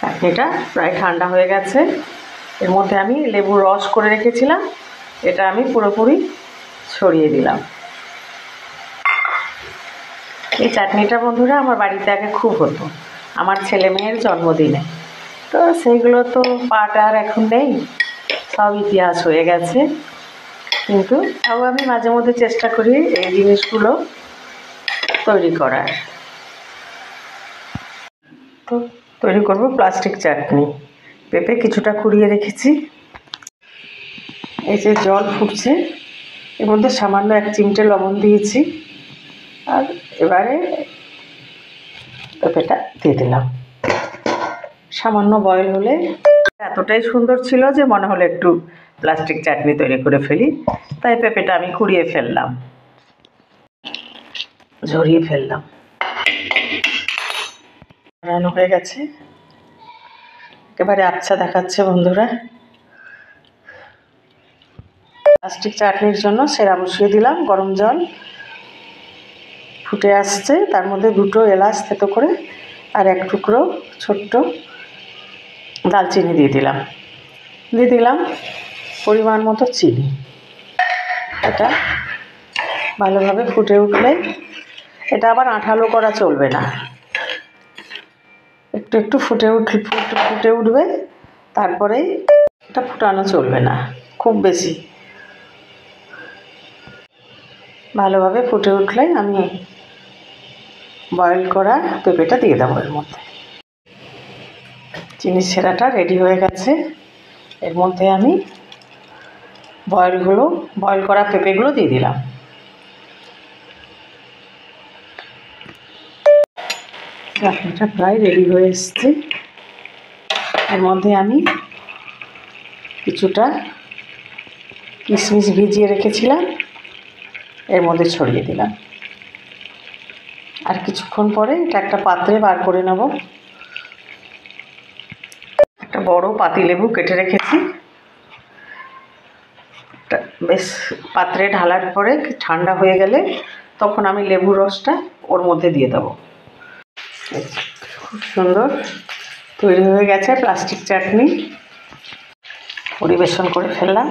চাটনিটা প্রায় ঠান্ডা হয়ে গেছে। এর মধ্যে আমি লেবুর রস করে রেখেছিলাম, এটা আমি পুরোপুরি ছড়িয়ে দিলাম। এই চাটনিটা বন্ধুরা আমার বাড়িতে আগে খুব হতো আমার ছেলে মেয়ের জন্মদিনে, তো সেইগুলো তো পাট আর এখন নেই, সব ইতিহাস হয়ে গেছে। কিন্তু তাও আমি মাঝে মধ্যে চেষ্টা করি এই জিনিসগুলো তৈরি করার। তো তৈরি করব প্লাস্টিক চাটনি। পেঁপে কিছুটা কুড়িয়ে রেখেছি, এই যে জল ফুটছে, এর মধ্যে সামান্য 1 চিমটে লবণ দিয়েছি, আর এবারে পেঁপেটা দিয়ে দিলাম। সামান্য বয়েল হলে এতটাই সুন্দর ছিল যে মনে হলো একটু প্লাস্টিক চাটনি তৈরি করে ফেলি, তাই পেঁপেটা আমি কুড়িয়ে ফেললাম, ঝরিয়ে ফেললাম। রান্না হয়ে গেছে, একেবারে আচ্ছা দেখাচ্ছে বন্ধুরা। প্লাস্টিক চাটনির জন্য সেরা বসিয়ে দিলাম, গরম জল ফুটে আসছে, তার মধ্যে 2টো এলাচ থেতো করে আর 1 টুকরো ছোট্ট দালচিনি দিয়ে দিলাম পরিমাণ মতো চিনি। এটা ভালোভাবে ফুটে উঠলে, এটা আবার আঠালো করা চলবে না, একটু ফুটে উঠবে, তারপরে এটা ফুটানো চলবে না খুব বেশি। ভালোভাবে ফুটে উঠলে আমি বয়েল করা পেঁপেটা দিয়ে দেবো এর মধ্যে। চিনির সেরাটা রেডি হয়ে গেছে, এর মধ্যে আমি বয়েল করা পেঁপেগুলো দিয়ে দিলাম। চাটনিটা প্রায় রেডি হয়ে এসছে, এর মধ্যে আমি কিছুটা কিশমিশ ভিজিয়ে রেখেছিলাম, এর মধ্যে ছড়িয়ে দিলাম। আর কিছুক্ষণ পরে এটা একটা পাত্রে বার করে নেব। একটা বড় পাতিলেবু কেটে রেখেছি, বেশ পাত্রে ঢালার পরে ঠান্ডা হয়ে গেলে তখন আমি লেবুর রসটা ওর মধ্যে দিয়ে দেবো। খুব সুন্দর তৈরি হয়ে গেছে প্লাস্টিক চাটনি, পরিবেশন করে ফেললাম।